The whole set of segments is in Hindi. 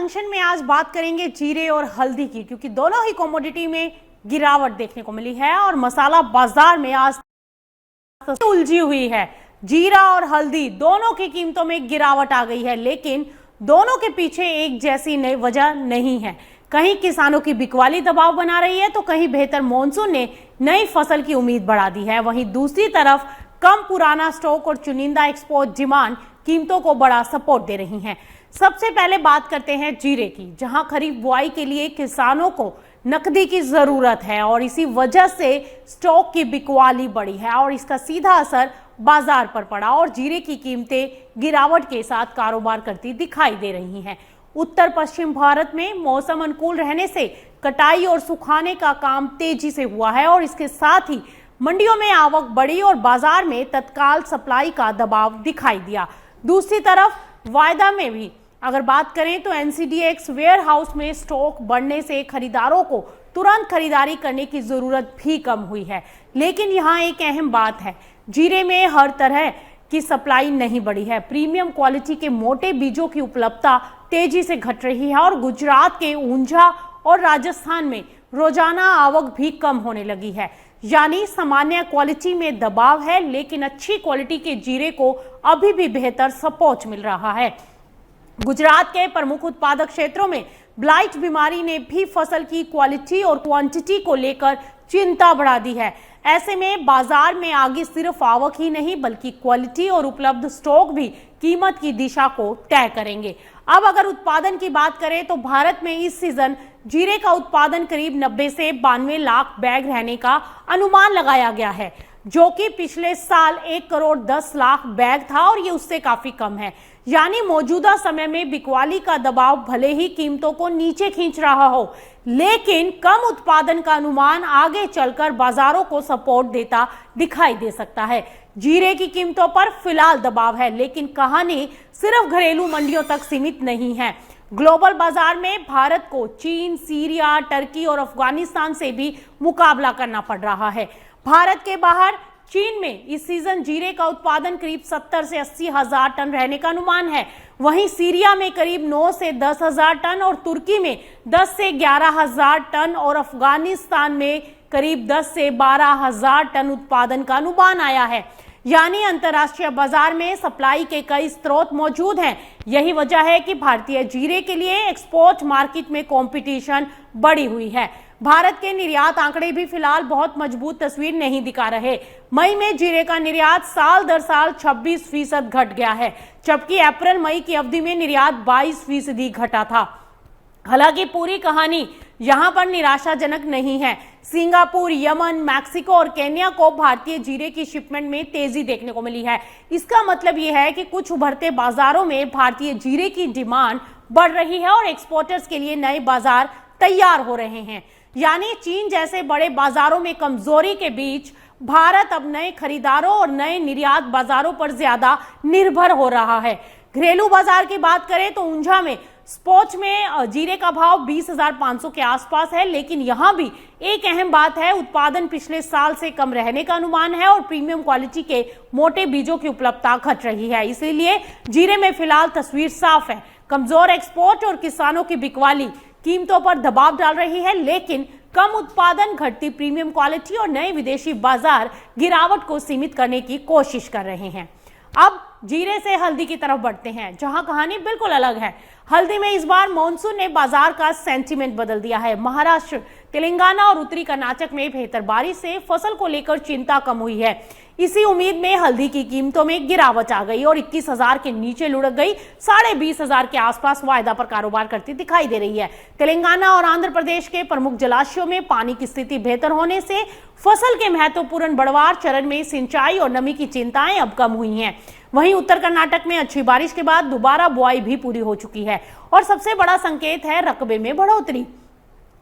जंक्शन में आज बात करेंगे जीरे और हल्दी की, क्योंकि दोनों ही कमोडिटी में गिरावट देखने को मिली है और मसाला बाजार में आज उलझी हुई है। जीरा और हल्दी दोनों की कीमतों में गिरावट आ गई है, लेकिन दोनों के पीछे एक जैसी नई वजह नहीं है। कहीं किसानों की बिकवाली दबाव बना रही है तो कहीं बेहतर मॉनसून ने नई फसल की उम्मीद बढ़ा दी है। वहीं दूसरी तरफ कम पुराना स्टॉक और चुनिंदा एक्सपोर्ट डिमांड कीमतों को बड़ा सपोर्ट दे रही हैं। सबसे पहले बात करते हैं जीरे की, जहां खरीफ बुआई के लिए किसानों को नकदी की जरूरत है और इसी वजह से स्टॉक की बिकवाली बढ़ी है और इसका सीधा असर बाजार पर पड़ा और जीरे की कीमतें गिरावट के साथ कारोबार करती दिखाई दे रही हैं। उत्तर पश्चिम भारत में मौसम अनुकूल रहने से कटाई और सुखाने का काम तेजी से हुआ है और इसके साथ ही मंडियों में आवक बढ़ी और बाजार में तत्काल सप्लाई का दबाव दिखाई दिया। दूसरी तरफ वायदा में भी अगर बात करें तो एनसीडीएक्स वेयर हाउस में स्टॉक बढ़ने से खरीदारों को तुरंत खरीदारी करने की जरूरत भी कम हुई है। लेकिन यहाँ एक अहम बात है, जीरे में हर तरह की सप्लाई नहीं बढ़ी है। प्रीमियम क्वालिटी के मोटे बीजों की उपलब्धता तेजी से घट रही है और गुजरात के ऊंझा और राजस्थान में रोजाना आवक भी कम होने लगी है। यानी सामान्य क्वालिटी में दबाव है, लेकिन अच्छी क्वालिटी के जीरे को अभी भी बेहतर सपोर्ट मिल रहा है। गुजरात के प्रमुख उत्पादक क्षेत्रों में ब्लाइट बीमारी ने भी फसल की क्वालिटी और क्वांटिटी को लेकर चिंता बढ़ा दी है। ऐसे में बाजार में आगे सिर्फ आवक ही नहीं बल्कि क्वालिटी और उपलब्ध स्टॉक भी कीमत की दिशा को तय करेंगे। अब अगर उत्पादन की बात करें तो भारत में इस सीजन जीरे का उत्पादन करीब 90 से 92 लाख बैग रहने का अनुमान लगाया गया है, जो कि पिछले साल 1 करोड़ 10 लाख बैग था और ये उससे काफी कम है। यानी मौजूदा समय में बिकवाली का दबाव भले ही कीमतों को नीचे खींच रहा हो, लेकिन कम उत्पादन का अनुमान आगे चलकर बाजारों को सपोर्ट देता दिखाई दे सकता है। जीरे की कीमतों पर फिलहाल दबाव है, लेकिन कहानी सिर्फ घरेलू मंडियों तक सीमित नहीं है। ग्लोबल बाजार में भारत को चीन, सीरिया, टर्की और अफगानिस्तान से भी मुकाबला करना पड़ रहा है। भारत के बाहर चीन में इस सीजन जीरे का उत्पादन करीब 70 से 80 हजार टन रहने का अनुमान है। वहीं सीरिया में करीब 9 से 10 हजार टन और तुर्की में 10 से 11 हजार टन और अफगानिस्तान में करीब 10 से 12 हजार टन उत्पादन का अनुमान आया है। यानी अंतर्राष्ट्रीय बाजार में सप्लाई के कई स्रोत मौजूद हैं। यही वजह है कि भारतीय जीरे के लिए एक्सपोर्ट मार्केट में कंपटीशन बढ़ी हुई है। भारत के निर्यात आंकड़े भी फिलहाल बहुत मजबूत तस्वीर नहीं दिखा रहे। मई में जीरे का निर्यात साल दर साल 26% घट गया है, जबकि अप्रैल मई की अवधि में निर्यात 22% घटा था। हालांकि पूरी कहानी यहां पर निराशाजनक नहीं है। सिंगापुर, यमन, मैक्सिको और केन्या को भारतीय जीरे की शिपमेंट में तेजी देखने को मिली है। इसका मतलब यह है कि कुछ उभरते बाजारों में भारतीय जीरे की डिमांड बढ़ रही है और एक्सपोर्टर्स के लिए नए बाजार तैयार हो रहे हैं। यानी चीन जैसे बड़े बाजारों में कमजोरी के बीच भारत अब नए खरीदारों और नए निर्यात बाजारों पर ज्यादा निर्भर हो रहा है। घरेलू बाजार की बात करें तो ऊंझा में स्पॉट में जीरे का भाव 20,500 के आसपास है, लेकिन यहां भी एक अहम बात है, उत्पादन पिछले साल से कम रहने का अनुमान है और प्रीमियम क्वालिटी के मोटे बीजों की उपलब्धता घट रही है। इसीलिए जीरे में फिलहाल तस्वीर साफ है। कमजोर एक्सपोर्ट और किसानों की बिकवाली कीमतों पर दबाव डाल रही है, लेकिन कम उत्पादन, घटती प्रीमियम क्वालिटी और नए विदेशी बाजार गिरावट को सीमित करने की कोशिश कर रहे हैं। अब जीरे से हल्दी की तरफ बढ़ते हैं, जहां कहानी बिल्कुल अलग है। हल्दी में इस बार मॉनसून ने बाजार का सेंटीमेंट बदल दिया है। महाराष्ट्र, तेलंगाना और उत्तरी कर्नाटक में बेहतर बारिश से फसल को लेकर चिंता कम हुई है। इसी उम्मीद में हल्दी की कीमतों में गिरावट आ गई और 21,000 के नीचे लुढ़क गई, 20,500 के आसपास वायदा पर कारोबार करती दिखाई दे रही है। तेलंगाना और आंध्र प्रदेश के प्रमुख जलाशयों में पानी की स्थिति बेहतर होने से फसल के महत्वपूर्ण बढ़वार चरण में सिंचाई और नमी की चिंताएं अब कम हुई हैं। वहीं उत्तर कर्नाटक में अच्छी बारिश के बाद दोबारा बुआई भी पूरी हो चुकी है और सबसे बड़ा संकेत है रकबे में बढ़ोतरी।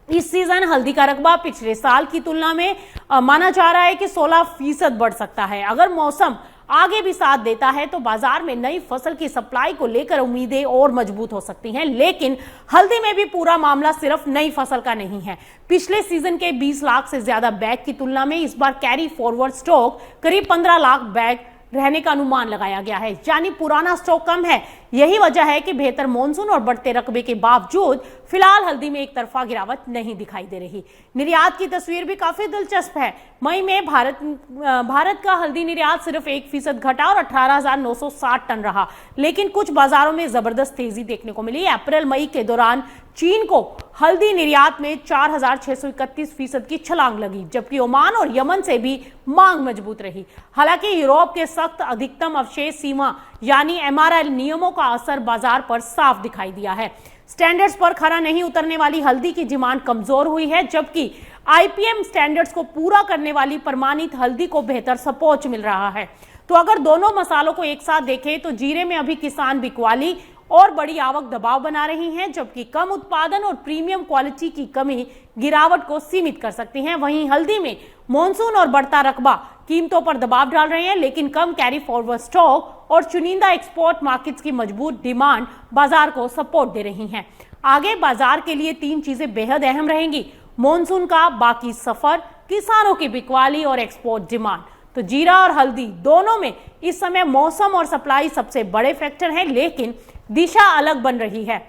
इस सीजन हल्दी का रकबा पिछले साल की तुलना में माना जा रहा है कि 16% बढ़ सकता है। अगर मौसम आगे भी साथ देता है तो बाजार में नई फसल की सप्लाई को लेकर उम्मीदें और मजबूत हो सकती हैं। लेकिन हल्दी में भी पूरा मामला सिर्फ नई फसल का नहीं है। पिछले सीजन के 20 लाख से ज्यादा बैग की तुलना में इस बार कैरी फॉरवर्ड स्टॉक करीब 15 लाख बैग रहने का अनुमान लगाया गया है, यानी पुराना स्टॉक कम है। यही वजह है कि बेहतर मानसून और बढ़ते रकबे के बावजूद फिलहाल हल्दी में एक तरफा गिरावट नहीं दिखाई दे रही। निर्यात की तस्वीर भी काफी दिलचस्प है। मई में भारत का हल्दी निर्यात सिर्फ 1% घटा और 18,960 टन रहा, लेकिन कुछ बाजारों में जबरदस्त तेजी देखने को मिली। अप्रैल मई के दौरान चीन को हल्दी निर्यात में 4,631% की छलांग लगी, जबकि ओमान और यमन से भी मांग मजबूत रही। हालांकि यूरोप के सख्त अधिकतम अवशेष सीमा यानी MRL नियमों का असर बाजार पर साफ दिखाई दिया है। स्टैंडर्ड्स पर खरा नहीं उतरने वाली हल्दी की डिमांड कमजोर हुई है, जबकि IPM स्टैंडर्ड्स को पूरा करने वाली प्रमाणित हल्दी को बेहतर सपोर्ट मिल रहा है। तो अगर दोनों मसालों को एक साथ देखें तो जीरे में अभी किसान बिकवाली और बड़ी आवक दबाव बना रही हैं, जबकि कम उत्पादन और प्रीमियम क्वालिटी की कमी गिरावट को सीमित कर सकती हैं। वहीं हल्दी में मॉनसून और बढ़ता रकबा कीमतों पर दबाव डाल रहे हैं, लेकिन कम कैरी फॉरवर्ड स्टॉक और चुनिंदा एक्सपोर्ट मार्केट्स की मजबूत डिमांड बाजार को सपोर्ट दे रही हैं। आगे बाजार के लिए 3 चीजें बेहद अहम रहेंगी: मॉनसून का बाकी सफर, किसानों की बिकवाली और एक्सपोर्ट डिमांड। तो जीरा और हल्दी दोनों में इस समय मौसम और सप्लाई सबसे बड़े फैक्टर हैं, लेकिन दिशा अलग बन रही है।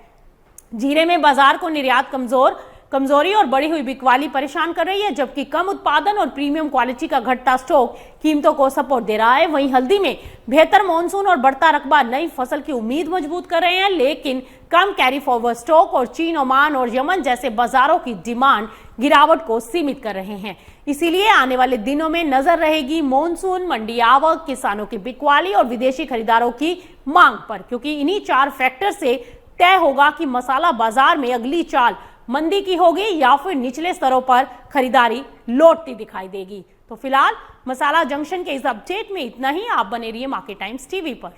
जीरे में बाजार को निर्यात कमजोरी और बढ़ी हुई बिकवाली परेशान कर रही है, जबकि कम उत्पादन और प्रीमियम क्वालिटी का घटता स्टॉक कीमतों को सपोर्ट दे रहा है। वहीं हल्दी में बेहतर मॉनसून और बढ़ता रकबा नई फसल की उम्मीद मजबूत कर रहे हैं, लेकिन कम कैरी फॉरवर्ड स्टॉक और चीन, ओमान और यमन जैसे बाजारों की डिमांड गिरावट को सीमित कर रहे हैं। इसीलिए आने वाले दिनों में नजर रहेगी मॉनसून, मंडी आवक, किसानों की बिकवाली और विदेशी खरीदारों की मांग पर, क्योंकि इन्हीं 4 फैक्टर से तय होगा कि मसाला बाजार में अगली चाल मंदी की होगी या फिर निचले स्तरों पर खरीदारी लौटती दिखाई देगी। तो फिलहाल मसाला जंक्शन के इस अपडेट में इतना ही। आप बने रहिए मार्केट टाइम्स टीवी पर।